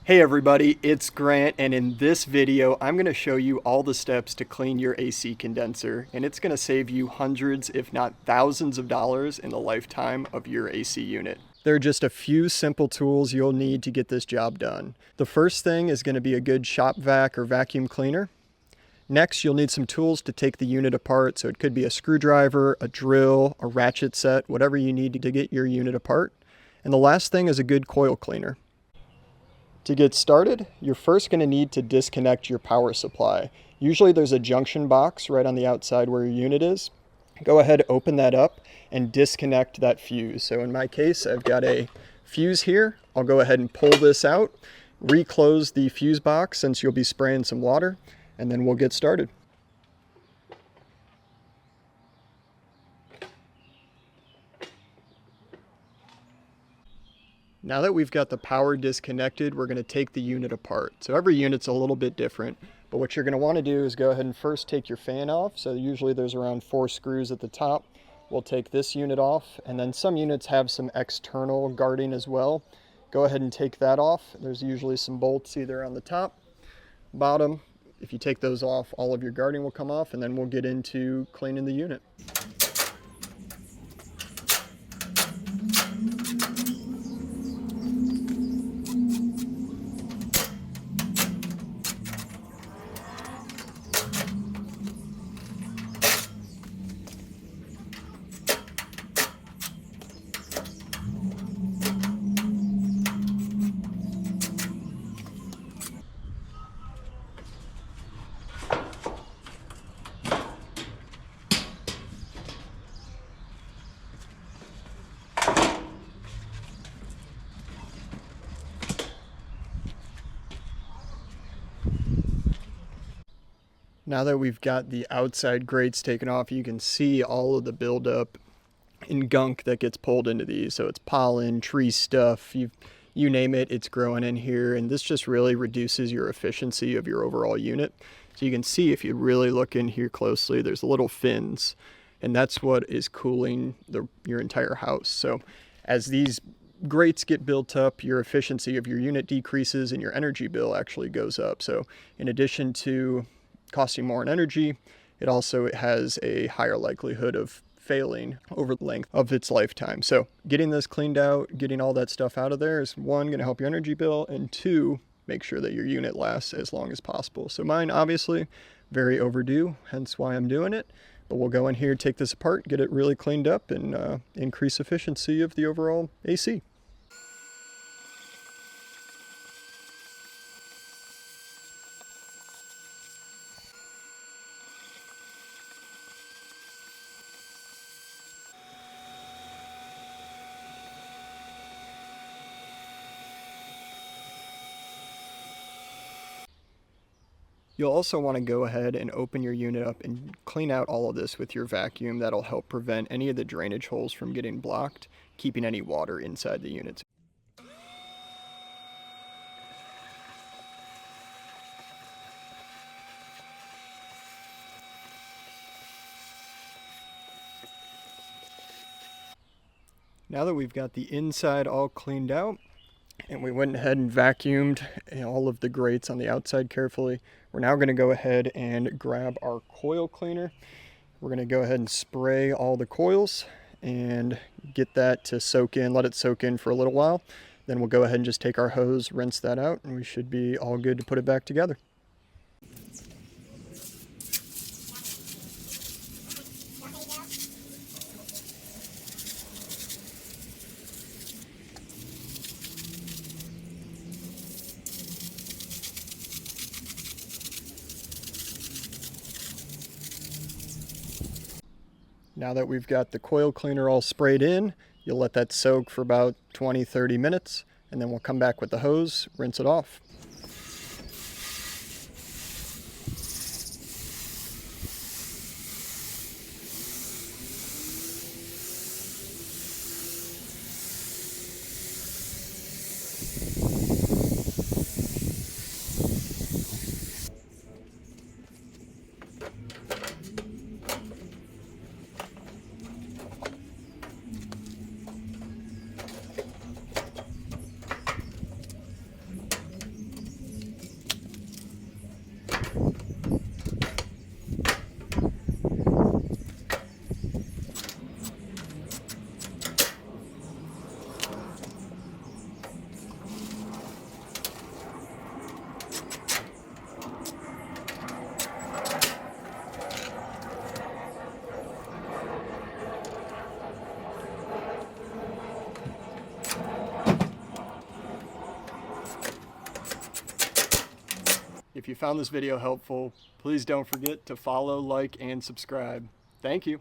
Hey everybody, it's Grant, and in this video I'm going to show you all the steps to clean your AC condenser, and it's going to save you hundreds if not thousands of dollars in the lifetime of your AC unit. There are just a few simple tools you'll need to get this job done. The first thing is going to be a good shop vac or vacuum cleaner. Next, you'll need some tools to take the unit apart, so it could be a screwdriver, a drill, a ratchet set, whatever you need to get your unit apart. And the last thing is a good coil cleaner. To get started, you're first going to need to disconnect your power supply. Usually there's a junction box right on the outside where your unit is. Go ahead, open that up and disconnect that fuse. So in my case, I've got a fuse here. I'll go ahead and pull this out, reclose the fuse box since you'll be spraying some water, and then we'll get started. Now that we've got the power disconnected, we're going to take the unit apart. So every unit's a little bit different, but what you're going to want to do is go ahead and first take your fan off. So usually there's around 4 screws at the top. We'll take this unit off, and then some units have some external guarding as well. Go ahead and take that off. There's usually some bolts either on the top, bottom. If you take those off, all of your guarding will come off, and then we'll get into cleaning the unit. Now that we've got the outside grates taken off, you can see all of the buildup and gunk that gets pulled into these. So it's pollen, tree stuff, you name it, it's growing in here. And this just really reduces your efficiency of your overall unit. So you can see if you really look in here closely, there's little fins, and that's what is cooling your entire house. So as these grates get built up, your efficiency of your unit decreases and your energy bill actually goes up. So in addition to costing more in energy, it also has a higher likelihood of failing over the length of its lifetime. So getting this cleaned out, getting all that stuff out of there is, one, going to help your energy bill, and two, make sure that your unit lasts as long as possible. So mine, obviously, very overdue, hence why I'm doing it. But we'll go in here, take this apart, get it really cleaned up, and increase efficiency of the overall AC. You'll also want to go ahead and open your unit up and clean out all of this with your vacuum. That'll help prevent any of the drainage holes from getting blocked, keeping any water inside the units. Now that we've got the inside all cleaned out, and we went ahead and vacuumed all of the grates on the outside carefully, we're now going to go ahead and grab our coil cleaner. We're going to go ahead and spray all the coils and get that to soak in, let it soak in for a little while. Then we'll go ahead and just take our hose, rinse that out, and we should be all good to put it back together. Now that we've got the coil cleaner all sprayed in, you'll let that soak for about 20-30 minutes, and then we'll come back with the hose, rinse it off. If you found this video helpful, please don't forget to follow, like, and subscribe. Thank you.